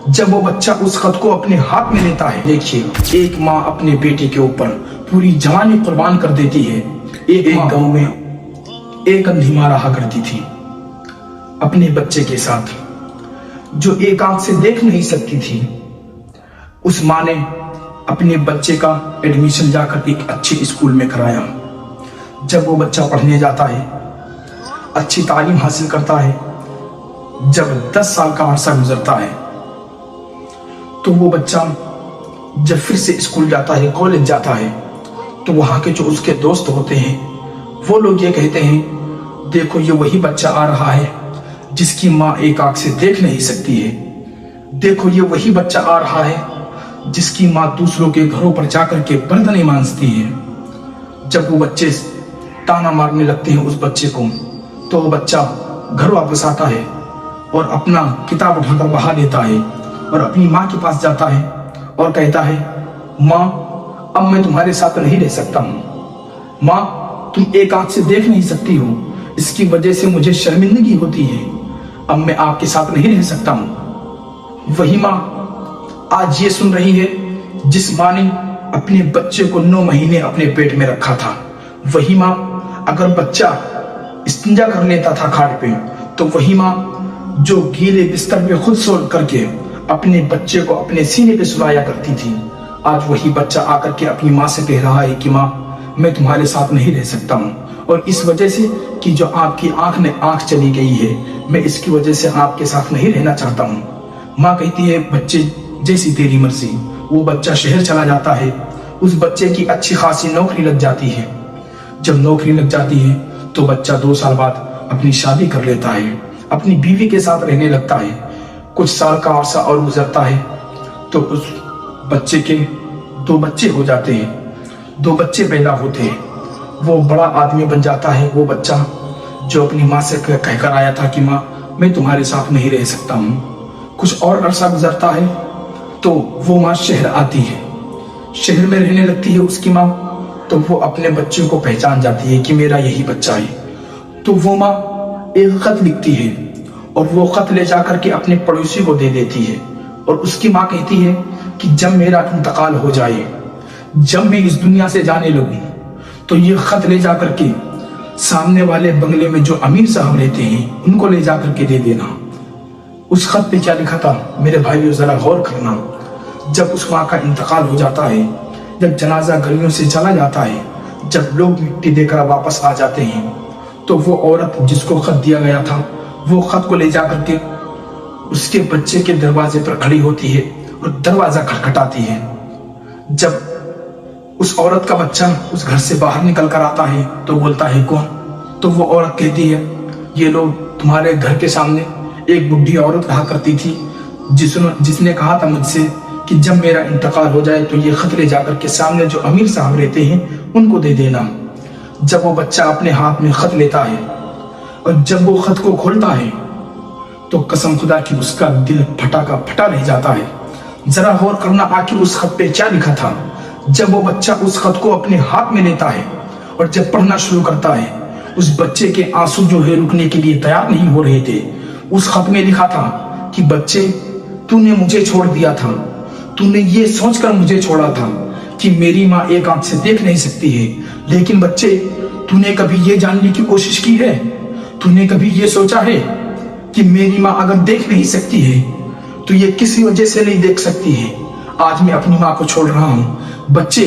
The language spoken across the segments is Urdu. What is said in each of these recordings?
جب وہ بچہ اس خط کو اپنے ہاتھ میں لیتا ہے، دیکھیے ایک ماں اپنے بیٹے کے اوپر پوری جوانی قربان کر دیتی ہے۔ ایک گاؤں میں ایک اندھی ماں رہا کرتی تھی اپنے بچے کے ساتھ، جو ایک آنکھ سے دیکھ نہیں سکتی تھی۔ اس ماں نے اپنے بچے کا ایڈمیشن جا کر ایک اچھے اسکول میں کرایا۔ جب وہ بچہ پڑھنے جاتا ہے، اچھی تعلیم حاصل کرتا ہے، جب 10 سال کا عرصہ گزرتا ہے تو وہ بچہ جب پھر سے اسکول جاتا ہے، کالج جاتا ہے، تو وہاں کے جو اس کے دوست ہوتے ہیں وہ لوگ یہ کہتے ہیں، دیکھو یہ وہی بچہ آ رہا ہے جس کی ماں ایک آنکھ سے دیکھ نہیں سکتی ہے، دیکھو یہ وہی بچہ آ رہا ہے جس کی ماں دوسروں کے گھروں پر جا کر کے بردنیں مانجتی ہے۔ جب وہ بچے تانا مارنے لگتے ہیں اس بچے کو، تو وہ بچہ گھر واپس آتا ہے اور اپنا کتاب اٹھا کر بہا دیتا ہے اور اپنی ماں کے پاس جاتا ہے اور کہتا ہے، ماں اب میں تمہارے ساتھ نہیں رہ سکتا ہوں، ماں تم ایک آنکھ سے دیکھ نہیں سکتی ہو، اس کی وجہ سے مجھے شرمندگی ہوتی ہے، اب میں آپ کے ساتھ نہیں رہ سکتا ہوں۔ وہی ماں آج یہ سن رہی ہے جس ماں نے اپنے بچے کو 9 مہینے اپنے پیٹ میں رکھا تھا۔ وہی ماں اگر بچہ استنجا کر لیتا تھا کھاٹ پہ، تو وہی ماں جو گیلے بستر پہ خود سو کر کے اپنے بچے کو اپنے سینے پہ سلایا کرتی تھی، آج وہی بچہ آ کر کے اپنی ماں سے کہہ رہا ہے کہ ماں میں تمہارے ساتھ نہیں رہ سکتا ہوں، اور اس وجہ سے کہ جو آپ کی آنکھ چلی گئی ہے، میں اس کی وجہ سے آپ کے ساتھ نہیں رہنا چاہتا ہوں۔ ماں کہتی ہے، بچے جیسی تیری مرضی۔ وہ بچہ شہر چلا جاتا ہے، اس بچے کی اچھی خاصی نوکری لگ جاتی ہے۔ جب نوکری لگ جاتی ہے تو بچہ 2 سال بعد اپنی شادی کر لیتا ہے، اپنی بیوی کے ساتھ رہنے لگتا ہے۔ کچھ سال کا عرصہ اور گزرتا ہے تو اس بچے کے 2 بچے ہو جاتے ہیں، 2 بچے پیدا ہوتے ہیں۔ وہ بڑا آدمی بن جاتا ہے، وہ بچہ جو اپنی ماں سے کہہ کر آیا تھا کہ ماں میں تمہارے ساتھ نہیں رہ سکتا ہوں۔ کچھ اور عرصہ گزرتا ہے تو وہ ماں شہر آتی ہے، شہر میں رہنے لگتی ہے اس کی ماں، تو وہ اپنے بچے کو پہچان جاتی ہے کہ میرا یہی بچہ ہے۔ تو وہ ماں ایک خط لکھتی ہے اور وہ خط لے جا کر کے اپنے پڑوسی کو دے دیتی ہے، اور اس کی ماں کہتی ہے کہ جب میرا انتقال ہو جائے، جب میں اس دنیا سے جانے لگوں، تو یہ خط لے جا کر کے سامنے والے بنگلے میں جو امیر صاحب رہتے ہیں ان کو لے جا کر کے دے دینا۔ اس خط پہ کیا لکھا تھا میرے بھائیو ذرا غور کرنا۔ جب اس ماں کا انتقال ہو جاتا ہے، جب جنازہ گلیوں سے چلا جاتا ہے، جب لوگ مٹی دے کر واپس آ جاتے ہیں، تو وہ عورت جس کو خط دیا گیا تھا وہ خط کو لے جا کر کے اس کے بچے کے دروازے پر کھڑی ہوتی ہے اور دروازہ کھٹکھٹاتی ہے۔ جب اس عورت کا بچہ اس گھر سے باہر نکل کر آتا ہے تو بولتا ہے کون؟ تو وہ عورت کہتی ہے، یہ لوگ تمہارے گھر کے سامنے ایک بڈھی عورت رہا کرتی تھی جس نے کہا تھا مجھ سے کہ جب میرا انتقال ہو جائے تو یہ خط لے جا کر کے سامنے جو امیر صاحب رہتے ہیں ان کو دے دینا۔ جب وہ بچہ اپنے ہاتھ میں خط لیتا ہے اور جب وہ خط کو کھولتا ہے تو قسم خدا کی اس کا دل پھٹا رہ جاتا ہے۔ ذرا غور کرنا آخر اس خط پہ کیا لکھا تھا۔ جب وہ بچہ اس خط کو اپنے ہاتھ میں لیتا ہے اور جب پڑھنا شروع کرتا ہے، اس بچے کے آنسو جو ہے رکنے کے لیے تیار نہیں ہو رہے تھے۔ اس خط میں لکھا تھا کہ بچے تو نے مجھے چھوڑ دیا تھا، تو نے یہ سوچ کر مجھے چھوڑا تھا کہ میری ماں ایک آنکھ سے دیکھ نہیں سکتی ہے، لیکن بچے تو نے کبھی یہ جاننے کی کوشش کی ہے، تو نے کبھی یہ سوچا ہے کہ میری ماں اگر دیکھ نہیں سکتی ہے تو یہ کسی وجہ سے نہیں دیکھ سکتی ہے۔ آج میں اپنی ماں کو چھوڑ رہا ہوں۔ بچے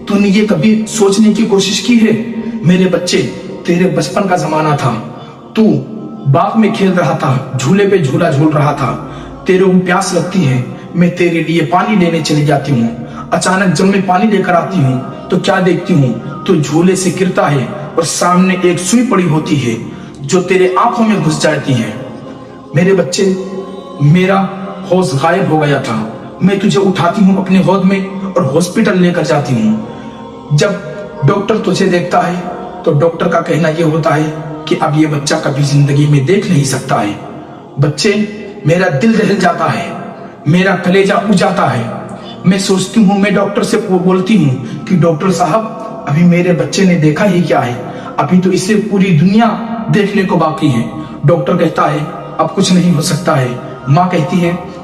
تو نے یہ کبھی سوچنے کی کوشش کی ہے، میرے بچے تیرے بچپن کا زمانہ تھا، تو باغ میں کھیل رہا تھا، جھولے پہ جھولا جھول رہا تھا، تیرے کو پیاس لگتی ہے، میں تیرے لیے پانی لینے چلی جاتی ہوں، اچانک جب میں پانی لے کر آتی ہوں تو کیا دیکھتی ہوں، تو جھولے سے گرتا ہے اور سامنے ایک سوئی پڑی ہوتی ہے جو تیرے آنکھوں میں گھس جاتی ہے۔ میرے بچے میرا ہوش غائب ہو گیا تھا، میں تجھے اٹھاتی ہوں اپنے گود میں اور ہاسپٹل لے کر جاتی ہوں۔ جب ڈاکٹر تجھے دیکھتا ہے تو ڈاکٹر کا کہنا یہ ہوتا ہے کہ اب یہ بچہ کبھی زندگی میں دیکھ نہیں سکتا ہے۔ بچے میرا دل دہل جاتا ہے، میرا کلیجہ اٹھ جاتا ہے، میں سوچتی ہوں، میں ڈاکٹر سے بولتی ہوں کہ ڈاکٹر صاحب ابھی میرے بچے نے دیکھا ہی کیا ہے، ابھی تو اسے پوری دنیا دیکھنے کو باقی ہے۔ ڈاکٹر کہتا ہے اب کچھ نہیں ہو سکتا ہے۔ ماں کہتی ہے